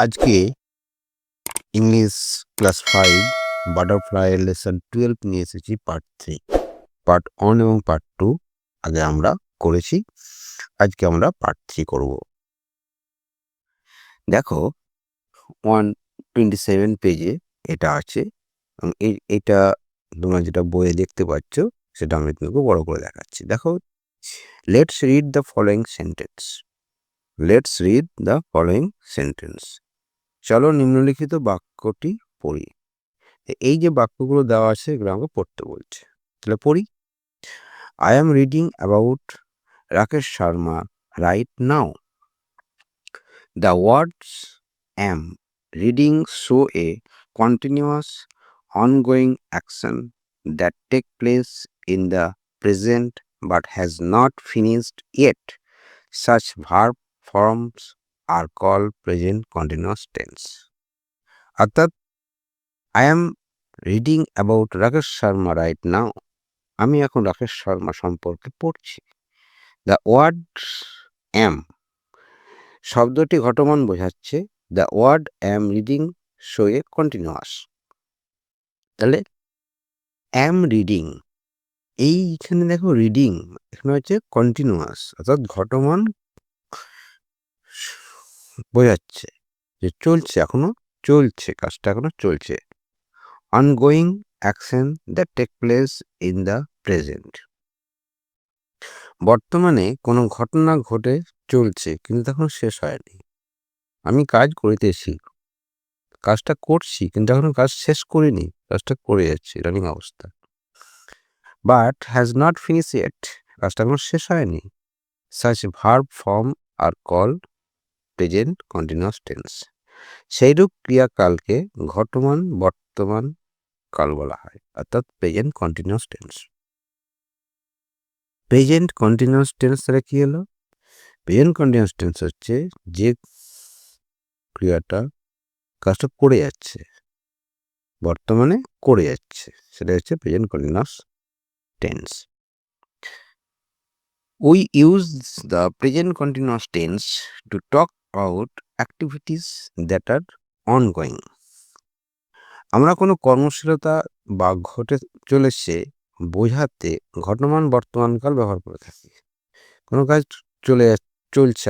আজকে English class 5 butterfly lesson 12 নিয়ে এসেছি পার্ট 3। পার্ট 1 এবং পার্ট 2 আগে আমরা করেছি। আজকে আমরা পার্ট 3 করব। দেখো 127 পেজে এটা আছে এবং এটা তোমরা যেটা বইয়ে দেখতে পাচ্ছ সেটা আমি তোমাকে বড় করে দেখাচ্ছি। দেখো, let's read the following sentence. Let's read the following sentence. চলো নিম্নলিখিত বাক্যটি পড়ি। এই যে বাক্যগুলো দেওয়া আছে এগুলো আমাকে পড়তে বলছে, তাহলে পড়ি। I am reading about Rakesh Sharma right now. The words M reading show a continuous ongoing action that take place in the present but has not finished yet. Such verb forms are called present continuous tense. অর্থাৎ I am reading about Rakesh Sharma right now. আমি এখন রাকেশ শর্মা সম্পর্কে পড়ছি। The word M শব্দটি ঘটমান বোঝাচ্ছে। The word am reading show a continuous. তাহলে am reading, এইখানে দেখো রিডিং, এখানে হচ্ছে কন্টিনিউয়াস অর্থাৎ ঘটমান বোঝাচ্ছে যে চলছে, এখনো চলছে, কাজটা এখনো চলছে। Ongoing action that take place in the present, বর্তমানে কোনো ঘটনা ঘটে চলছে কিন্তু এখনো শেষ হয়নি। আমি কাজ করিতেছি, কাজটা করছি কিন্তু এখনো কাজ শেষ করিনি, কাজটা করে যাচ্ছি রানিং অবস্থা। But has not finish yet, কাজটা এখনো শেষ হয়নি। Such verb form are called present continuous tense, সেইরূপ ক্রিয়াকালকে ঘটমান বর্তমান কাল বলা হয়, অর্থাৎ present continuous tense. Present continuous tense তাহলে কি হলো? প্রেজেন্ট কন্টিনিউয়াস টেন্স হচ্ছে যে ক্রিয়াটা কাজটা করে যাচ্ছে, বর্তমানে করে যাচ্ছে, সেটা হচ্ছে present continuous tense. We use the present continuous tense to talk about activities that are ongoing. আমরা কোনো কর্মশীলতা বা ঘটে চলেছে বোঝাতে ঘটমান বর্তমানকাল ব্যবহার করে থাকি। কোনো কাজ চলছে,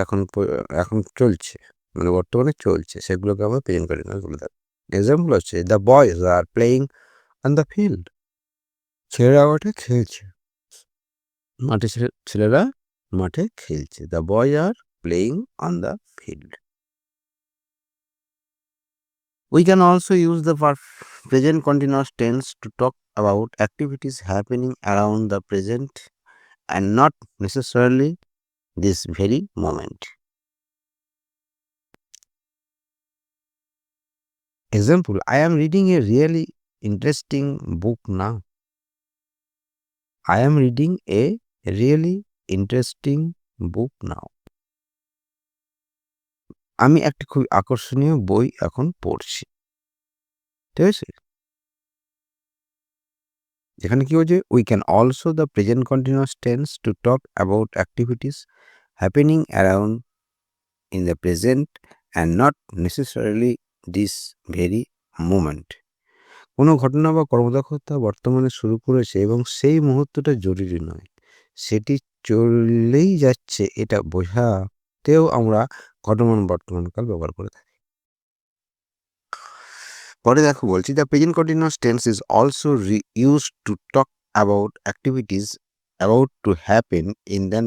এখন চলছে, মানে বর্তমানে চলছে, সেগুলোকে আমরা প্রেজেন্ট কন্টিনিউয়াস বলে থাকি। এক্সাম্পল হচ্ছে the boys are playing on the field, ছেলেরা মাঠে খেলছে, ছেলেরা মাঠে খেলছে। The boys are playing on the field. We can also use the present continuous tense to talk about activities happening around the present and not necessarily this very moment. Example, I am reading a really interesting book now. I am reading a really interesting book now. আমি একটা খুব আকর্ষণীয় বই এখন পড়ছি। ঠিক আছে? যেখানে কি হচ্ছে, we can also the present continuous tense to talk about activities happening around in the present and not necessarily this very moment. কোনো ঘটনা বা কর্মদক্ষতা বর্তমানে শুরু করেছে এবং সেই মুহূর্তটা জরুরি নয়, সেটি চলেই যাচ্ছে, এটা বোঝাতেও আমরা ঘটমান বর্তমানকাল ব্যবহার করে থাকি। পরে দেখো বলছি, the present continuous tense is also used to talk about activities about to happen in the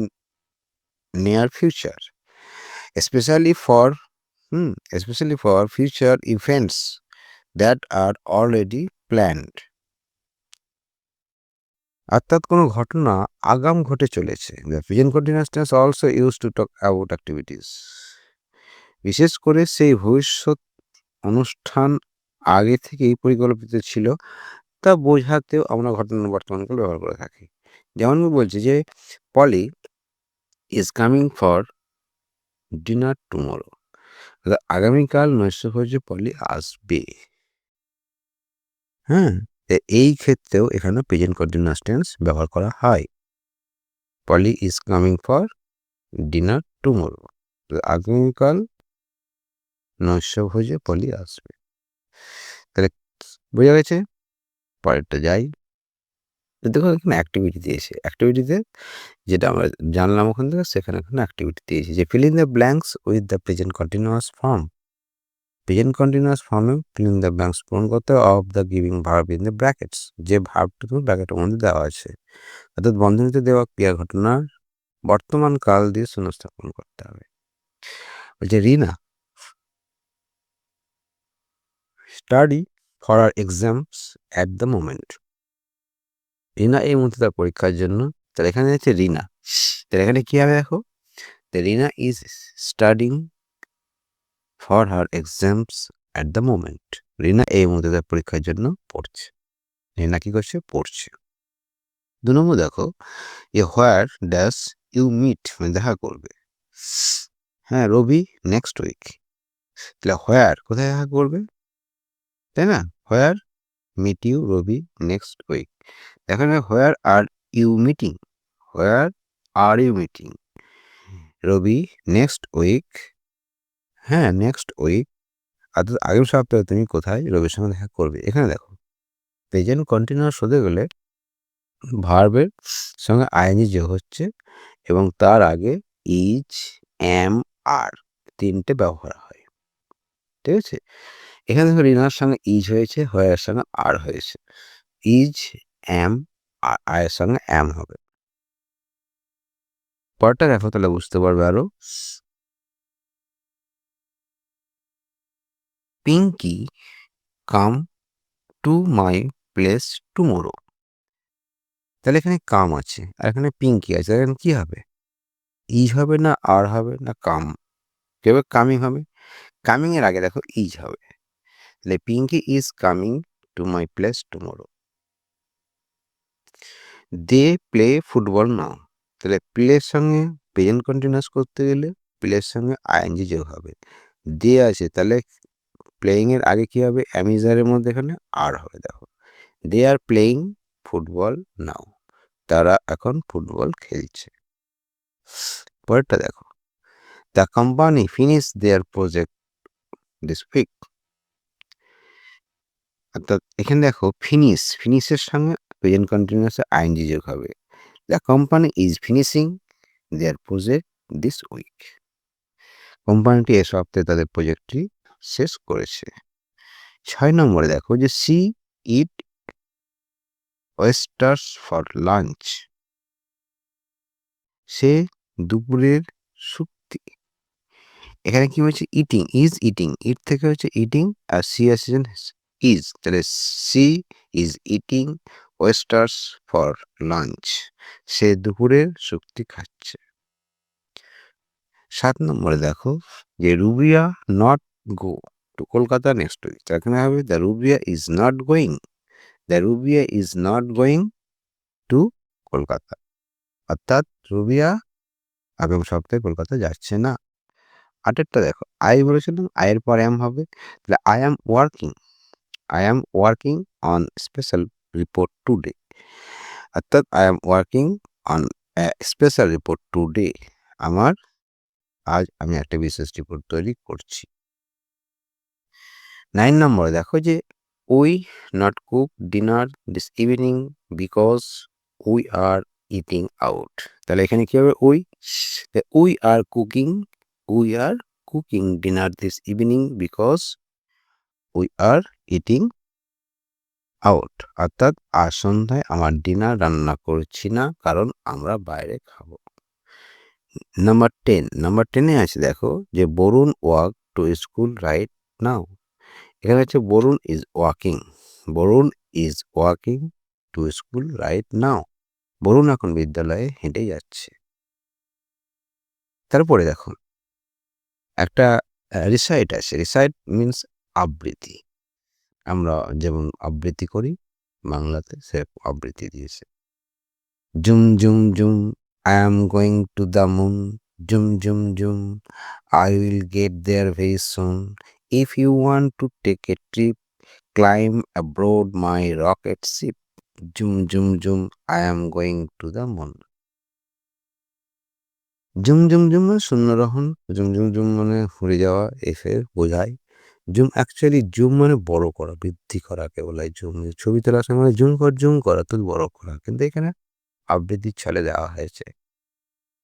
near future, especially for future events that are already planned. অর্থাৎ কোনো ঘটনা আগাম ঘটে চলেছে। The present continuous tense also used to talk about activities, বিশেষ করে সেই ভবিষ্যৎ অনুষ্ঠান আগে থেকেই পরিকল্পিত ছিল, তা বোঝাতেও আমরা ঘটনা বর্তমানকাল ব্যবহার করে থাকি। যেমন বলছি যে Polly is coming for dinner tomorrow, আগামীকাল নৈশভোজে পলি আসবে। হ্যাঁ, এই ক্ষেত্রেও এখানে প্রেজেন্ট কন্টিনিউয়াস টেন্স ব্যবহার করা হয়। Polly is coming for dinner tomorrow, আগামীকাল নৈশভোজে পলি আসবে। তাহলে বোঝা গেছে? পরেরটা যাই। দেখো এখানে অ্যাক্টিভিটি দিয়েছে। অ্যাক্টিভিটিতে যেটা আমরা জানলাম ওখান থেকে সেখানে অ্যাক্টিভিটি দিয়েছে যে fill in the blanks with the present continuous form. Present continuous ফর্মে fill in the blanks পূরণ করতে হবে of the giving verb in the brackets. যে ভার্বটা তোমার ব্র্যাকেটের মধ্যে দেওয়া আছে। অর্থাৎ বন্ধনীতে দেওয়া ক্রিয়া ঘটনার বর্তমান কাল দিয়ে শূন্যস্থাপন করতে হবে। বলছে Rina study for her exams at the moment. Rina এই মুহূর্তে তার পরীক্ষার জন্য, তাহলে এখানে হচ্ছে রিনা, তাহলে এখানে কি হবে দেখো, Rina is studying for her exams at the moment. Rina এই মুহূর্তে তার পরীক্ষার জন্য পড়ছে। রিনা কি করছে? পড়ছে। 2 নম্বর দেখো এ হোয়ার ড্যাশ ইউ মিট, মানে দেখা করবে। হ্যাঁ, রবি নেক্সট উইক। তাহলে হোয়ার কোথায় দেখা করবে, তাই না? Where meet you Ravi next week. এখানে where are you meeting, where are you meeting Ravi next week. হ্যাঁ, নেক্সট উইক অর্থাৎ আগের সপ্তাহে তুমি কোথায় রবির সঙ্গে দেখা করবে। এখানে দেখো প্রেজেন্ট কন্টিনিউয়াস হতে গেলে ভার্বের সঙ্গে আইএনজি যোগ হচ্ছে এবং তার আগে ইজ, অ্যাম, আর 3টে ব্যবহার হয়। ঠিক আছে? এখানে দেখো রিনার সঙ্গে ইজ হয়েছে, হোয়ারের সঙ্গে আর হয়েছে। ইজ, অ্যাম, আর আয়ের সঙ্গে অ্যাম হবে। পরটা দেখো তাহলে বুঝতে পারবে আরো। Pinky come to my place tomorrow. তাহলে এখানে কাম আছে আর এখানে পিঙ্কি আছে, এখানে কি হবে? ইজ হবে না আর হবে না কাম? কি হবে? কামিং হবে। কামিং এর আগে দেখো ইজ হবে। তাহলে Pinky is coming to my place tomorrow. They play football now. তাহলে প্লের সঙ্গে প্রেজেন্ট কন্টিনিউয়াস করতে গেলে প্লের সঙ্গে আইএনজি যোগ হবে। দে আছে তাহলে প্লেয়িং এর আগে কি হবে? অ্যামিজারের মধ্যে এখানে আর হবে। দেখো দে আর প্লেয়িং ফুটবল নাও, তারা এখন ফুটবল খেলছে। পরেরটা দেখো the company finish their project this week. অর্থাৎ এখানে দেখো ফিনিশের সঙ্গে প্রেজেন্ট কন্টিনিউয়াসে আইএনজি যোগ হবে। The company is finishing their project this week. কোম্পানিটি এ সপ্তাহে তাদের প্রজেক্টটি শেষ করেছে। 6 নম্বরে দেখো যে সি ইট ওয়েস্টার্স ফর লাঞ্চ। সে দুপুরের শুক্তি। এখানে কি হয়েছে? ইটিং, ইজ ইটিং, ইট থেকে হচ্ছে ইটিং আর সি আসছেন ইজ, তাহলে she is eating oysters for lunch. সে দুপুরের শুক্তি খাচ্ছে। 7 নম্বরে দেখো যে Rubia not go to Kolkata next week. এখানে হবে the Rubia is not going, the Rubia is not going to Kolkata. অর্থাৎ রুবিয়া আগামী সপ্তাহে কলকাতা যাচ্ছে না। 8টা দেখো আই বলেছিলাম, আয়ের পর অ্যাম হবে। তাহলে I am working on special report today. অর্থাৎ I am working on special report today. আজ আমি একটা বিশেষ রিপোর্ট তৈরি করছি। 9 নম্বরে দেখো যে we not cook dinner this evening because we are eating out. তাহলে এখানে কি হবে? We are cooking dinner this evening because we are eating out. অর্থাৎ আজ সন্ধ্যায় আমার ডিনার রান্না করছি না কারণ আমরা বাইরে খাবো। নাম্বার 10 আছে দেখো যে Varun walk to school right now. এখানে হচ্ছে Varun is walking to school right now. Varun এখন বিদ্যালয়ে হেঁটে যাচ্ছে। তারপরে দেখো একটা রিসাইট আছে। রিসাইট মিনস আবৃত্তি। আমরা যেমন আবৃত্তি করি বাংলাতে, সে আবৃত্তি দিয়েছে। Zoom zoom zoom I am going to the moon, zoom zoom zoom I will get there very soon, if you want to take a trip climb abroad my rocket ship, zoom zoom zoom I am going to the moon. Zoom zoom zoom মানে শূন্যরোহণ, zoom zoom zoom মানে উড়ে যাওয়া এসে বোঝায়। Zoom actually zoom মানে বড় করা, বৃদ্ধি করাকে বলা হয় জুম। ছবি তোলার সময় জুম করা তো বড় করা, কিন্তু এখানে আবৃত্তির ছলে দেওয়া হয়েছে।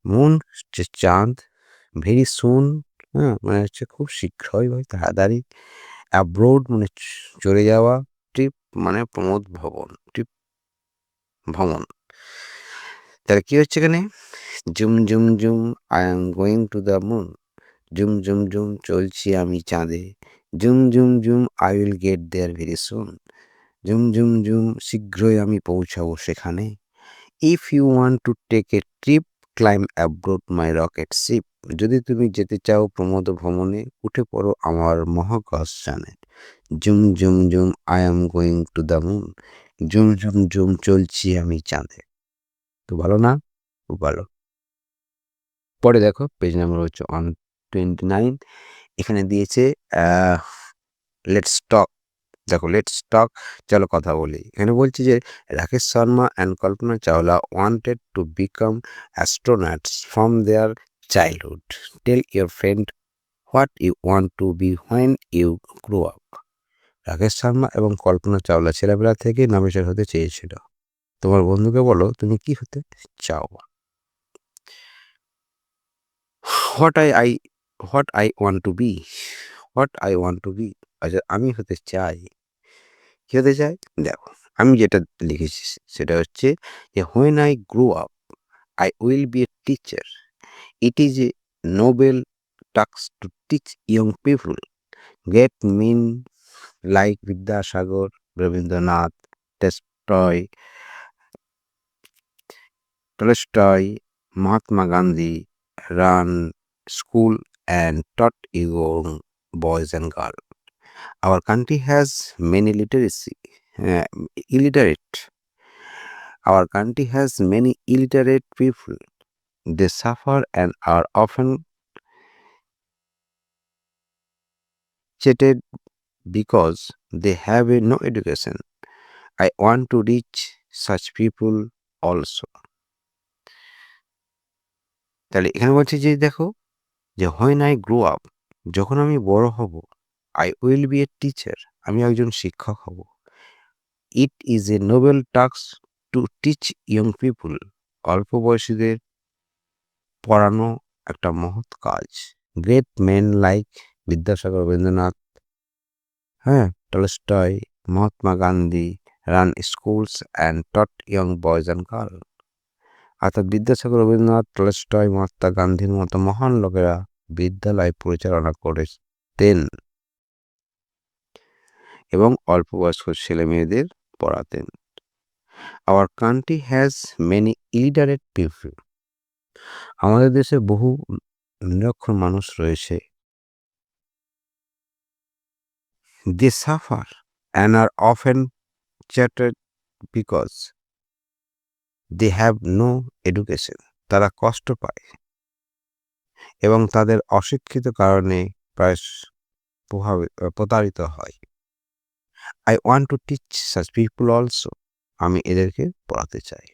মুন হচ্ছে চাঁদ, ভেরি সুন, হ্যাঁ মানে হচ্ছে খুব শীঘ্রই বা তাড়াতাড়ি। অ্যাব্রোড মানে চলে যাওয়া। ট্রিপ মানে প্রমোদ ভবন, ট্রিপ ভ্রমণ। তাহলে কি হচ্ছে এখানে? Zoom zoom zoom I am going to the moon. Zoom zoom zoom চলছি আমি চাঁদে। Zoom zoom zoom I will get there very soon. Zoom zoom zoom শীঘ্রই আমি পৌঁছাবো সেখানে। If you want to take a trip climb abroad my rocket ship. যদি তুমি যেতে চাও প্রমোদ ভ্রমণে, উঠে পড়ো আমার মহাকাশ যানে। Zoom zoom zoom I am going to the moon. Zoom zoom zoom চলছি আমি চাঁদে। তো ভালো না? খুব ভালো। পরে দেখো পেজ নাম্বার হচ্ছে 129। এখানে দিয়েছে লেটস টক। দেখো লেটস টক, চলো কথা বলি। এখানে বলছে যে Rakesh Sharma and Kalpana Chawla wanted to become astronauts from their childhood. Tell your friend what you want to be when you grow up. Rakesh Sharma এবং কল্পনা চাওলা ছেলেবেলা থেকে নাবিক হতে চেয়েছিল। তোমার বন্ধুকে বলো তুমি কি হতে চাও। What I what I want to be, what I want to be. আচ্ছা আমি হতে চাই, কি হতে চাই? দেখো আমি যেটা লিখেছি সেটা হচ্ছে যে when I grow up I will be a teacher. It is a noble task to teach young people. Great men like Vidyasagar, Rabindranath, Tolstoy, Mahatma Gandhi run school and taught young boys and girls. Our country has many illiterate. Our country has many illiterate people. They suffer and are often cheated because they have no education. I want to reach such people also. তাহলে এখানে বলছে যে দেখো যে when I grow up, যখন আমি বড় হব, I will be a teacher, আমি একজন শিক্ষক হব। It is a noble task to teach young people, অল্প বয়সীদের পড়ানো একটা মহৎ কাজ। Great men like Vidyasagar, Rabindranath, হ্যাঁ Tolstoy, Mahatma Gandhi ran schools and taught young boys and girl. অর্থাৎ বিদ্যাসাগর, রবীন্দ্রনাথ, টলস্টয়, মহাত্মা গান্ধীর মতো মহান লোকেরা বিদ্যালয় পরিচালনা করতেন এবং অল্প বয়স্ক ছেলে মেয়েদের পড়াতেন। Our country has many illiterate people. আমাদের দেশে বহু নিরক্ষর মানুষ রয়েছে। They suffer and are often cheated because they have no education. তারা কষ্ট পায় এবং তাদের অশিক্ষিত কারণে প্রায় প্রতারিত হয়। I want to teach such people also. আমি এদেরকে পড়াতে চাই।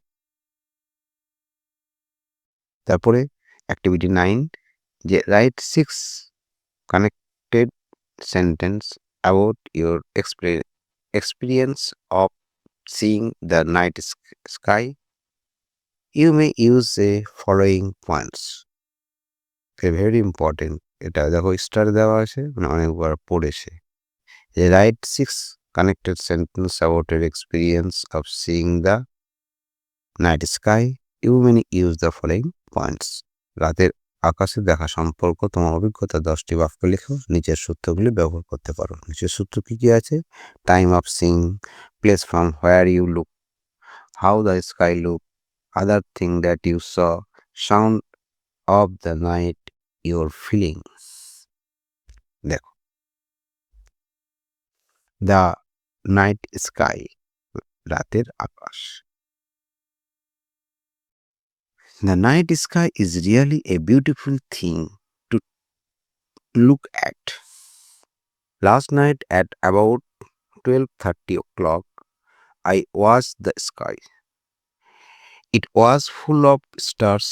তারপরে অ্যাক্টিভিটি 9 যে right 6 connected sentence about your experience of seeing the night sky. You may use the following points. Very important. এটা দেখো স্টার দেওয়া আছে, মানে অনেকবার পড়েছে। Write 6 connected sentence about your experience of seeing the night sky. You men use the following points. রাতের আকাশে দেখা সম্পর্ক তোমার অভিজ্ঞতা 10টি বাক্য লেখো। নিচের সূত্রগুলি ব্যবহার করতে পারো। নিচের সূত্র কি কি আছে? Time of seeing, place from where you look, how the sky look, other thing that you saw, sound of the night, your feelings. দেখো দ্য নাইট স্কাই, রাতের আকাশ। The night sky is really a beautiful thing to look at. Last night at about 12:30 o'clock, I watched the sky. It was full of stars.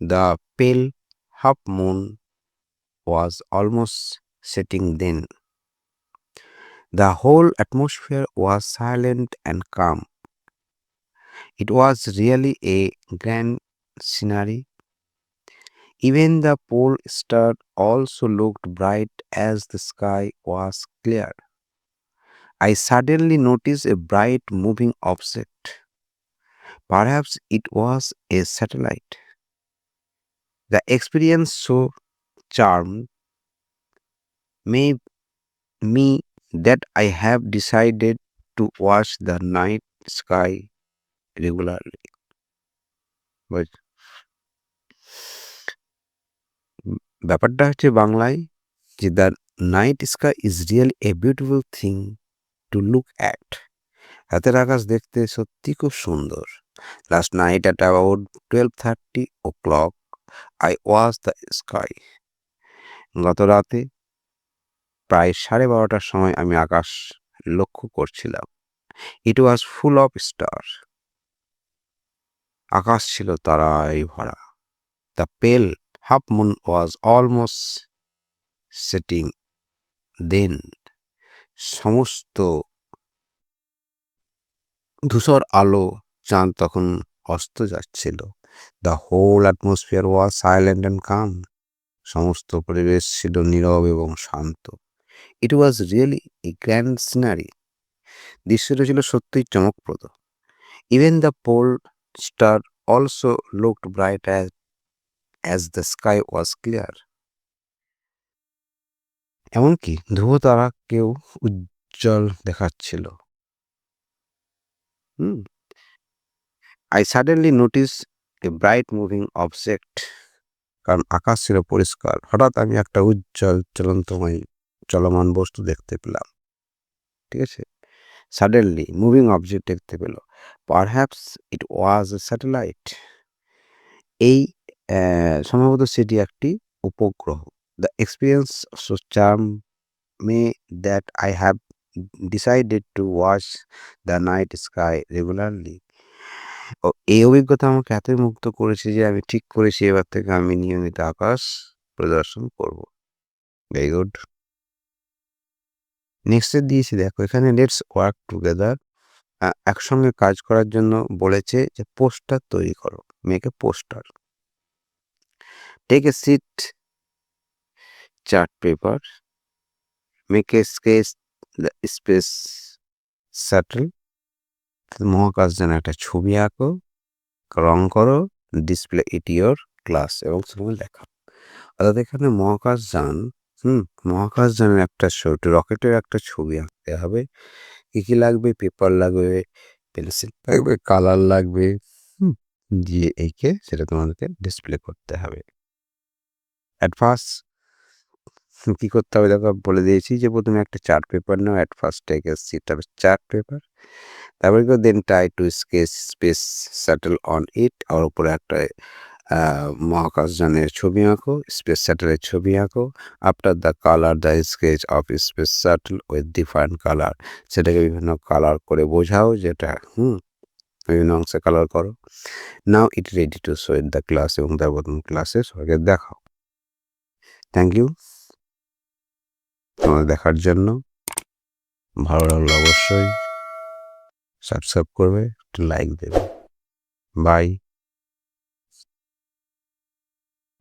The pale half moon was almost setting then. The whole atmosphere was silent and calm. It was really a grand scenery. Even the pole star also looked bright as the sky was clear. I suddenly noticed a bright moving object. Perhaps it was a satellite. The experience so charmed me that I have decided to watch the night sky regularly. But ব্যাপারটা হচ্ছে বাংলায় যে the night sky is real a beautiful thing to look at. রাতের আকাশ দেখতে সত্যি খুব সুন্দর। Last night at about 12:30 o'clock I watch the sky. গত রাতে প্রায় 12:30টার সময় আমি আকাশ লক্ষ্য করছিলাম। ইট ওয়াজ ফুল অফ স্টার। আকাশ ছিল তারায় ভরা। The pale half moon was almost setting then. সমস্ত ধূসর আলো চাঁদ তখন অস্ত যাচ্ছিল। The whole atmosphere was silent and calm. সমস্ত পরিবেশ ছিল নীরব এবং শান্ত। It was really a grand scenery. দৃশ্যটা ছিল সত্যিই চমকপ্রদ। Even the pole star also looked bright as the sky was clear. এমনকি ধ্রুব তারাকেও উজ্জ্বল দেখাচ্ছিল। I suddenly noticed a bright moving object. কারণ আকাশ ছিল পরিষ্কার। হঠাৎ আমি একটা উজ্জ্বল চলমান বস্তু দেখতে পেলাম। ঠিক আছে? সাডেনলি মুভিং অবজেক্ট দেখতে পেল। পারহ্যাপস ইট ওয়াজ এ স্যাটেলাইট। এই সম্ভবত সেটি একটি উপগ্রহ। The experience so charm May that I have decided to watch the night sky regularly. এই অভিজ্ঞতা আমাকে এতই মুগ্ধ করেছে যে আমি ঠিক করেছি এবার থেকে আমি নিয়মিত আকাশ পরিদর্শন করব। Very good. নেক্সটে দিয়েছি দেখো এখানে লেটস ওয়ার্ক টুগেদার। একসঙ্গে কাজ করার জন্য বলেছে যে পোস্টার তৈরি করো। Make a poster. Take a sheet chart paper. Make a sketch the space satellite. মহাকাশযানের একটা ছবি আঁকো, রং করো, ডিসপ্লে ইট ইয়োর ক্লাস এবং সেগুলো লেখা। অর্থাৎ এখানে মহাকাশযানের একটা রকেটের একটা ছবি আঁকতে হবে। কি লাগবে? পেপার লাগবে, পেন্সিল লাগবে, কালার লাগবে, দিয়ে এঁকে সেটা তোমাদেরকে ডিসপ্লে করতে হবে। অ্যাট ফার্স্ট কি করতে হবে দেখো বলে দিয়েছি যে প্রথমে একটা চার্ট পেপার নাও। At first take a sheet of chart paper. তারপরে then try to sketch space satellite on it. আর উপরে একটা মহাকাশযানের ছবি আঁকো, স্পেস স্যাটেলের ছবি আঁকো। After the colour the sketch of space satellite with different colour. সেটাকে বিভিন্ন কালার করে বোঝাও যেটা বিভিন্ন অংশে কালার করো। Now it ready to show in the class এবং তার প্রথম ক্লাসে সবাইকে দেখাও। থ্যাংক ইউ তোমাদের দেখার জন্য। ভালো লাগলে অবশ্যই সাবস্ক্রাইব করবে, একটু লাইক দেবে। বাই।